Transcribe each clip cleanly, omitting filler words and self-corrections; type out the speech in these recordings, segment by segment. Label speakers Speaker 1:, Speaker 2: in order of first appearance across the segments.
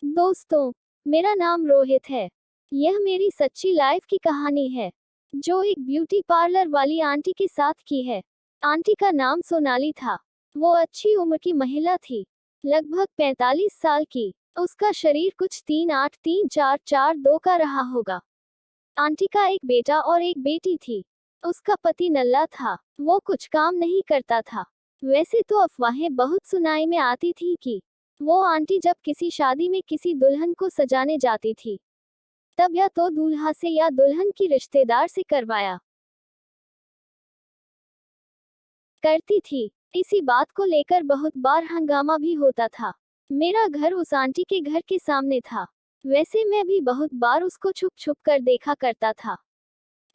Speaker 1: दोस्तों, मेरा नाम रोहित है। यह मेरी सच्ची लाइफ की कहानी है, जो एक ब्यूटी पार्लर वाली आंटी के साथ की है। आंटी का नाम सोनाली था। वो अच्छी उम्र की महिला थी, लगभग 45 साल की। उसका शरीर कुछ 383442 का रहा होगा। आंटी का एक बेटा और एक बेटी थी। उसका पति नल्ला था, वो कुछ काम नहीं करता था। वैसे तो अफवाहें बहुत सुनाई में आती थी कि वो आंटी जब किसी शादी में किसी दुल्हन को सजाने जाती थी, तब या तो दूल्हा से या दुल्हन की रिश्तेदार से करवाया करती थी। इसी बात को लेकर बहुत बार हंगामा भी होता था। मेरा घर उस आंटी के घर के सामने था। वैसे मैं भी बहुत बार उसको छुप छुप कर देखा करता था।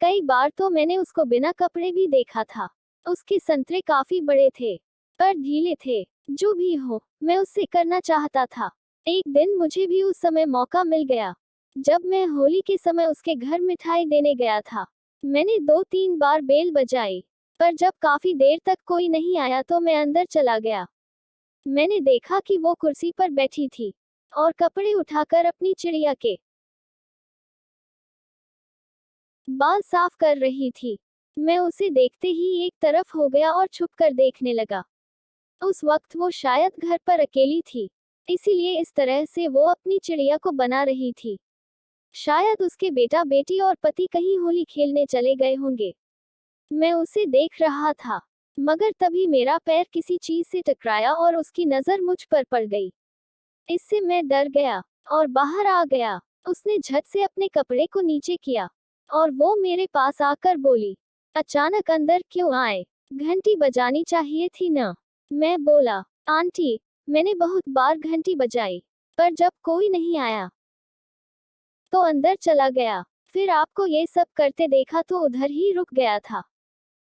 Speaker 1: कई बार तो मैंने उसको बिना कपड़े भी देखा था। उसके संतरे काफी बड़े थे, पर ढीले थे। जो भी हो, मैं उससे करना चाहता था। एक दिन मुझे भी उस समय मौका मिल गया, जब मैं होली के समय उसके घर मिठाई देने गया था। मैंने 2-3 बार बेल बजाई, पर जब काफी देर तक कोई नहीं आया तो मैं अंदर चला गया। मैंने देखा कि वो कुर्सी पर बैठी थी और कपड़े उठाकर अपनी चिड़िया के बाल साफ कर रही थी। मैं उसे देखते ही एक तरफ हो गया और छुप कर देखने लगा। उस वक्त वो शायद घर पर अकेली थी, इसीलिए इस तरह से वो अपनी चिड़िया को बना रही थी। शायद उसके बेटा बेटी और पति कहीं होली खेलने चले गए होंगे। मैं उसे देख रहा था, मगर तभी मेरा पैर किसी चीज से टकराया और उसकी नजर मुझ पर पड़ गई। इससे मैं डर गया और बाहर आ गया। उसने झट से अपने कपड़े को नीचे किया और वो मेरे पास आकर बोली, अचानक अंदर क्यों आए? घंटी बजानी चाहिए थी ना। मैं बोला, आंटी, मैंने बहुत बार घंटी बजाई, पर जब कोई नहीं आया तो अंदर चला गया। फिर आपको ये सब करते देखा तो उधर ही रुक गया था।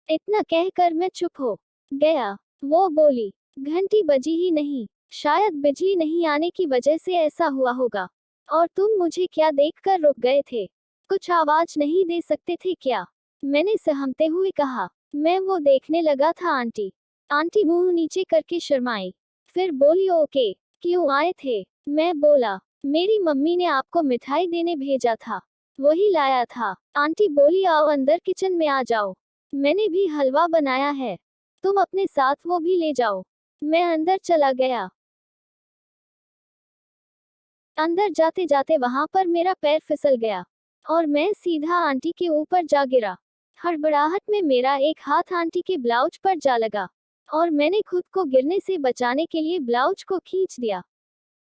Speaker 1: इतना कहकर मैं चुप हो गया। वो बोली, घंटी बजी ही नहीं, शायद बिजली नहीं आने की वजह से ऐसा हुआ होगा। और तुम मुझे क्या देखकर रुक गए थे? कुछ आवाज नहीं दे सकते थे क्या? मैंने सहमते हुए कहा। मैं वो देखने लगा था आंटी। आंटी मुंह नीचे करके शर्माई, फिर बोली, ओके, क्यों आए थे? मैं बोला, मेरी मम्मी ने आपको मिठाई देने भेजा था, वही लाया था। आंटी बोली, आओ अंदर किचन में आ जाओ, मैंने भी हलवा बनाया है, तुम अपने साथ वो भी ले जाओ। मैं अंदर चला गया। अंदर जाते जाते वहां पर मेरा पैर फिसल गया और मैं सीधा आंटी के ऊपर जा गिरा। हड़बड़ाहट में मेरा एक हाथ आंटी के ब्लाउज पर जा लगा और मैंने खुद को गिरने से बचाने के लिए ब्लाउज को खींच दिया।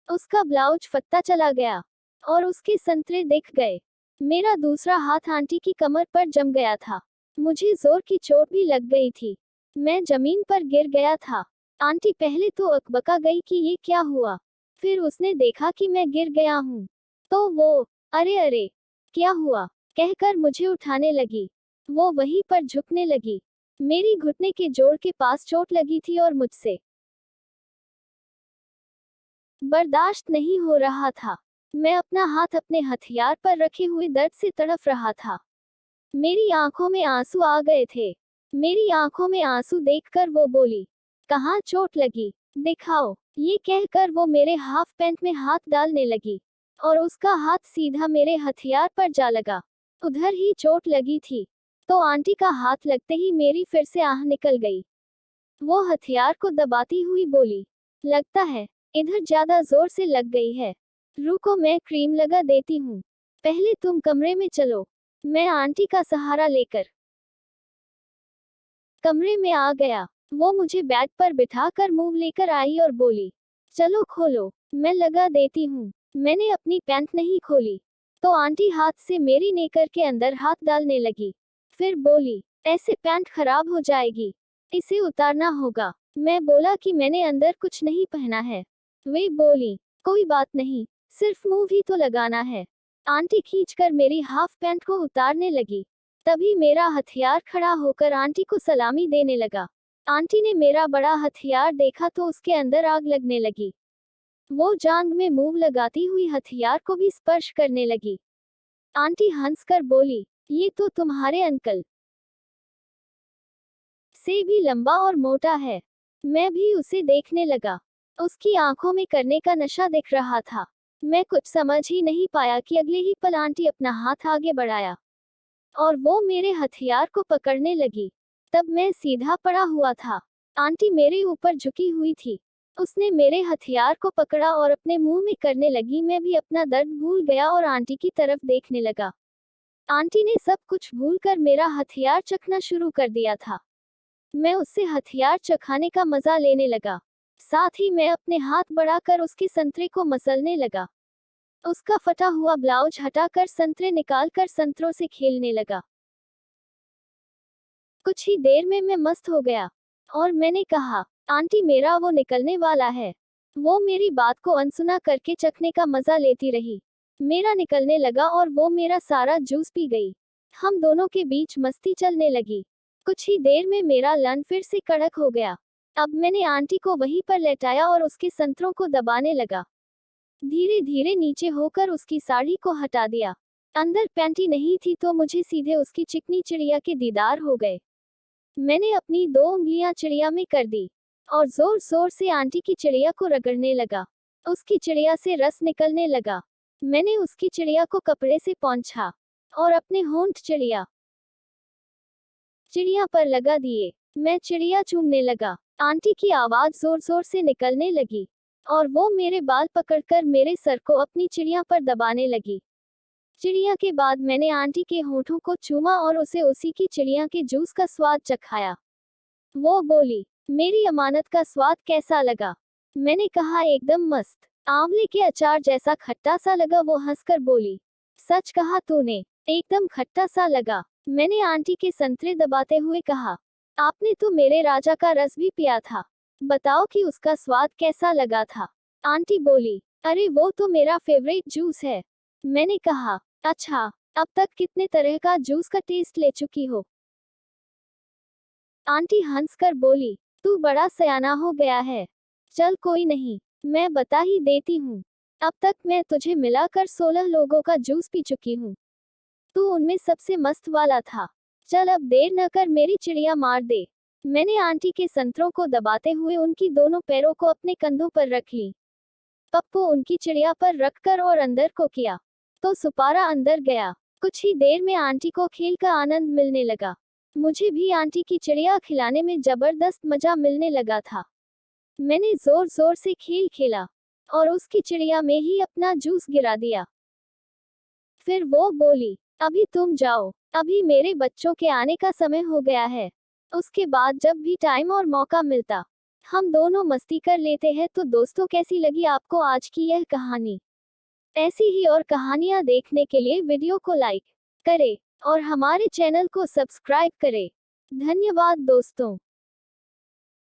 Speaker 1: उसका ब्लाउज फटता चला गया और उसके संतरे दिख गए। मेरा दूसरा हाथ आंटी की कमर पर जम गया था। मुझे जोर की चोट भी लग गई थी। मैं जमीन पर गिर गया था। आंटी पहले तो अकबका गई कि ये क्या हुआ। फिर उसने देखा कि मैं गिर गया हूँ, तो वो, अरे अरे, क्या हुआ, कहकर मुझे उठाने लगी। वो वहीं पर झुकने लगी। मेरी घुटने के जोड़ के पास चोट लगी थी और मुझसे बर्दाश्त नहीं हो रहा था। मैं अपना हाथ अपने हथियार पर रखे हुए दर्द से तड़फ रहा था। मेरी आंखों में आंसू आ गए थे। मेरी आंखों में आंसू देखकर वो बोली, कहाँ चोट लगी, दिखाओ। ये कहकर वो मेरे हाफ पैंट में हाथ डालने लगी और उसका हाथ सीधा मेरे हथियार पर जा लगा। उधर ही चोट लगी थी, तो आंटी का हाथ लगते ही मेरी फिर से आह निकल गई। वो हथियार को दबाती हुई बोली, लगता है इधर ज्यादा जोर से लग गई है, रुको मैं क्रीम लगा देती हूँ, पहले तुम कमरे में चलो। मैं आंटी का सहारा लेकर कमरे में आ गया। वो मुझे बेड पर बिठाकर मूव लेकर आई और बोली, चलो खोलो, मैं लगा देती हूँ। मैंने अपनी पैंट नहीं खोली, तो आंटी हाथ से मेरी नेकर के अंदर हाथ डालने लगी। फिर बोली, ऐसे पैंट खराब हो जाएगी, इसे उतारना होगा। मैं बोला कि मैंने अंदर कुछ नहीं पहना है। वे बोली, कोई बात नहीं, सिर्फ मूव ही तो लगाना है। आंटी खींचकर मेरी हाफ पैंट को उतारने लगी। तभी मेरा हथियार खड़ा होकर आंटी को सलामी देने लगा। आंटी ने मेरा बड़ा हथियार देखा तो उसके अंदर आग लगने लगी। वो जांग में मुंह लगाती हुई हथियार को भी स्पर्श करने लगी। आंटी हंसकर बोली, ये तो तुम्हारे अंकल से भी लंबा और मोटा है। मैं भी उसे देखने लगा। उसकी आंखों में करने का नशा दिख रहा था। मैं कुछ समझ ही नहीं पाया कि अगले ही पल आंटी अपना हाथ आगे बढ़ाया और वो मेरे हथियार को पकड़ने लगी। तब मैं सीधा पड़ा हुआ था। आंटी मेरे ऊपर झुकी हुई थी। उसने मेरे हथियार को पकड़ा और अपने मुंह में करने लगी। मैं भी अपना दर्द भूल गया और आंटी की तरफ देखने लगा। आंटी ने सब कुछ भूलकर मेरा हथियार चखना शुरू कर दिया था। मैं उससे हथियार चखाने का मजा लेने लगा। साथ ही मैं अपने हाथ बढ़ाकर उसके संतरे को मसलने लगा। उसका फटा हुआ ब्लाउज हटाकर संतरे निकालकर संतरों से खेलने लगा। कुछ ही देर में मैं मस्त हो गया और मैंने कहा, आंटी मेरा वो निकलने वाला है। वो मेरी बात को अनसुना करके चखने का मजा लेती रही। मेरा निकलने लगा और वो मेरा सारा जूस पी गई। हम दोनों के बीच मस्ती चलने लगी। कुछ ही देर में मेरा लन फिर से कड़क हो गया। अब मैंने आंटी को वहीं पर लेटाया और उसके संतरों को दबाने लगा। धीरे धीरे नीचे होकर उसकी साड़ी को हटा दिया। अंदर पैंटी नहीं थी तो मुझे सीधे उसकी चिकनी चिड़िया के दीदार हो गए। मैंने अपनी 2 उंगलियां चिड़िया में कर दी और जोर जोर से आंटी की चिड़िया को रगड़ने लगा। उसकी चिड़िया से रस निकलने लगा। मैंने उसकी चिड़िया को कपड़े से पोंछा और अपने होंठ चिड़िया पर लगा दिए। मैं चिड़िया चूमने लगा। आंटी की आवाज जोर जोर से निकलने लगी और वो मेरे बाल पकड़कर मेरे सर को अपनी चिड़िया पर दबाने लगी। चिड़िया के बाद मैंने आंटी के होठों को चूमा और उसे उसी की चिड़िया के जूस का स्वाद चखाया। वो बोली, मेरी अमानत का स्वाद कैसा लगा? मैंने कहा, एकदम मस्त। आंवले के अचार जैसा खट्टा सा लगा। वो हंसकर बोली, सच कहा तूने, एकदम खट्टा सा लगा। मैंने आंटी के संतरे दबाते हुए कहा, आपने तो मेरे राजा का रस भी पिया था, बताओ कि उसका स्वाद कैसा लगा था? आंटी बोली, अरे वो तो मेरा फेवरेट जूस है। मैंने कहा, अच्छा, अब तक कितने तरह का जूस का टेस्ट ले चुकी हो? आंटी हंसकर बोली, तू बड़ा सयाना हो गया है। चल कोई नहीं, मैं बता ही देती हूँ। अब तक मैं तुझे मिलाकर 16 लोगों का जूस पी चुकी हूँ। तू उनमें सबसे मस्त वाला था। चल अब देर न कर मेरी चिड़िया मार दे। मैंने आंटी के संतरों को दबाते हुए उनकी दोनों पैरों को अपने कंधों पर रख ली। पप्पू उनकी चिड़िया पर रखकर और अंदर को किया तो सुपारा अंदर गया। कुछ ही देर में आंटी को खेल का आनंद मिलने लगा। मुझे भी आंटी की चिड़िया खिलाने में जबरदस्त मजा मिलने लगा था। मैंने जोर जोर से खेल खेला और उसकी चिड़िया में ही अपना जूस गिरा दिया। फिर वो बोली, अभी तुम जाओ, अभी मेरे बच्चों के आने का समय हो गया है। उसके बाद जब भी टाइम और मौका मिलता हम दोनों मस्ती कर लेते हैं। तो दोस्तों, कैसी लगी आपको आज की यह कहानी? ऐसी ही और कहानियां देखने के लिए वीडियो को लाइक करें और हमारे चैनल को सब्सक्राइब करें। धन्यवाद दोस्तों।